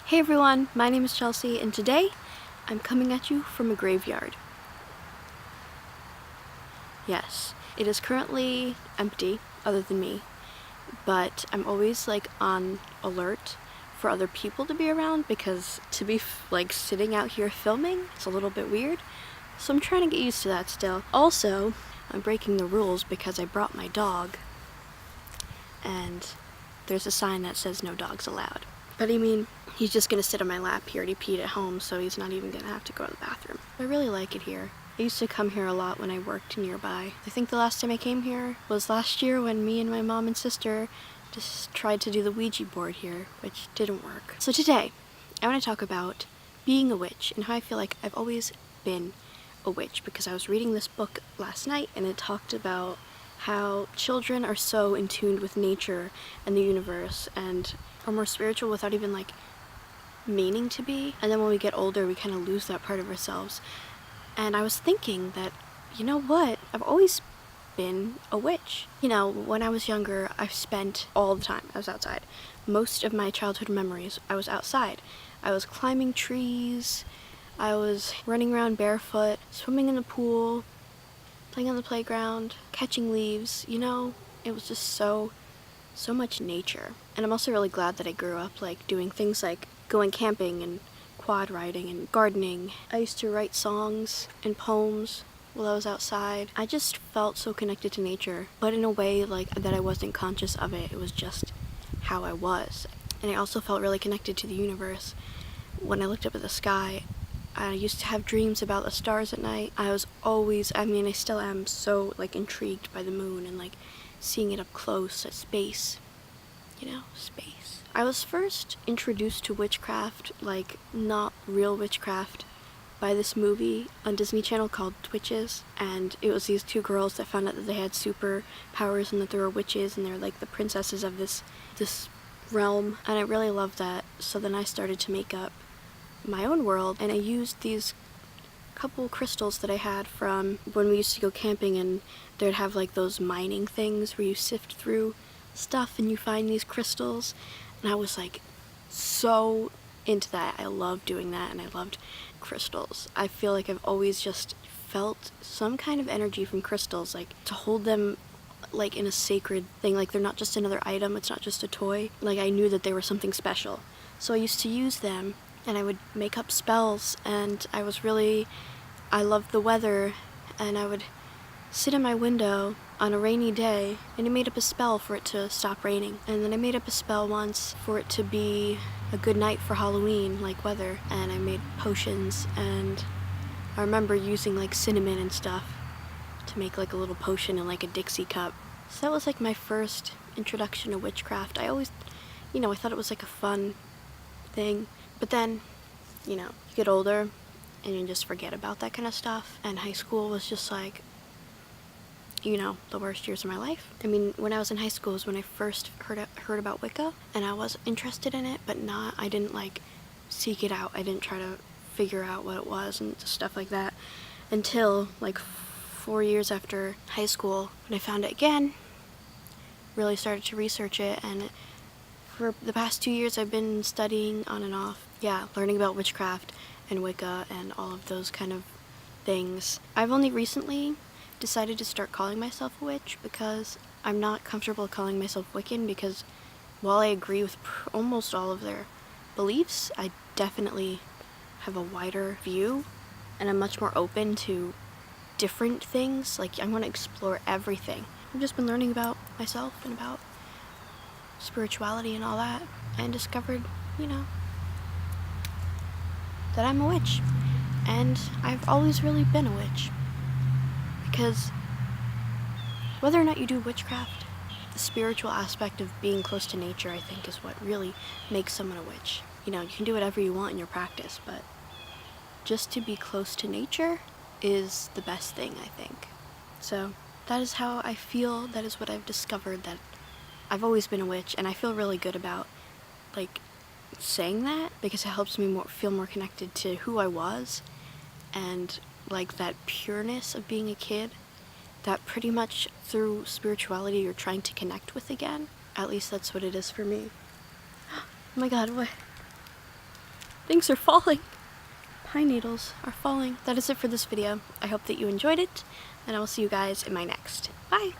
Hey everyone, my name is Chelsea and today I'm coming at you from a graveyard. Yes, it is currently empty other than me, but I'm always on alert for other people to be around because to be sitting out here filming, it's a little bit weird. So I'm trying to get used to that still. Also, I'm breaking the rules because I brought my dog and there's a sign that says no dogs allowed. But I mean, he's just gonna sit on my lap. He already peed at home, so he's not even gonna have to go to the bathroom. I really like it here. I used to come here a lot when I worked nearby. I think the last time I came here was last year when me and my mom and sister just tried to do the Ouija board here, which didn't work. So today, I want to talk about being a witch and how I feel like I've always been a witch, because I was reading this book last night and it talked about how children are so in tune with nature and the universe and are more spiritual without even meaning to be. And then when we get older, we kind of lose that part of ourselves. And I was thinking that, you know what? I've always been a witch. You know, when I was younger, I spent all the time, I was outside. Most of my childhood memories, I was outside. I was climbing trees, I was running around barefoot, swimming in the pool, playing on the playground, catching leaves, you know? It was just so much nature. And I'm also really glad that I grew up doing things like going camping and quad riding and gardening. I used to write songs and poems while I was outside. I just felt so connected to nature, but in a way that I wasn't conscious of it. It was just how I was. And I also felt really connected to the universe. When I looked up at the sky, I used to have dreams about the stars at night. I was always, I still am so intrigued by the moon and seeing it up close at space. You know, space. I was first introduced to witchcraft, not real witchcraft, by this movie on Disney Channel called Witches, and it was these two girls that found out that they had superpowers and that they were witches and they're the princesses of this realm, and I really loved that. So then I started to make up my own world, and I used these couple crystals that I had from when we used to go camping, and they'd have those mining things where you sift through stuff and you find these crystals, and I was so into that. I loved doing that, and I loved crystals. I feel like I've always just felt some kind of energy from crystals, to hold them in a sacred thing, they're not just another item, it's not just a toy. I knew that they were something special, so I used to use them and I would make up spells, and I loved the weather, and I would sit in my window on a rainy day and I made up a spell for it to stop raining. And then I made up a spell once for it to be a good night for Halloween, weather, and I made potions, and I remember using cinnamon and stuff to make a little potion in a Dixie cup. So that was my first introduction to witchcraft. I always, I thought it was a fun thing. But then, you get older and you just forget about that kind of stuff. And high school was just the worst years of my life. When I was in high school was when I first heard about Wicca, and I was interested in it, but I didn't seek it out. I didn't try to figure out what it was and stuff like that until 4 years after high school, when I found it again, really started to research it, and for the past 2 years I've been studying on and off, learning about witchcraft and Wicca and all of those kind of things. I've only recently decided to start calling myself a witch because I'm not comfortable calling myself Wiccan, because while I agree with almost all of their beliefs, I definitely have a wider view and I'm much more open to different things. I want to explore everything. I've just been learning about myself and about spirituality and all that, and discovered, that I'm a witch. And I've always really been a witch, because whether or not you do witchcraft, the spiritual aspect of being close to nature, I think, is what really makes someone a witch. You can do whatever you want in your practice, but just to be close to nature is the best thing, I think. So that is how I feel. That is what I've discovered, that I've always been a witch, and I feel really good about saying that, because it helps me feel more connected to who I was, and that pureness of being a kid that pretty much through spirituality you're trying to connect with again. At least that's what it is for me. Oh my god, what? Things are falling. Pine needles are falling. That is it for this video. I hope that you enjoyed it, and I will see you guys in my next. Bye!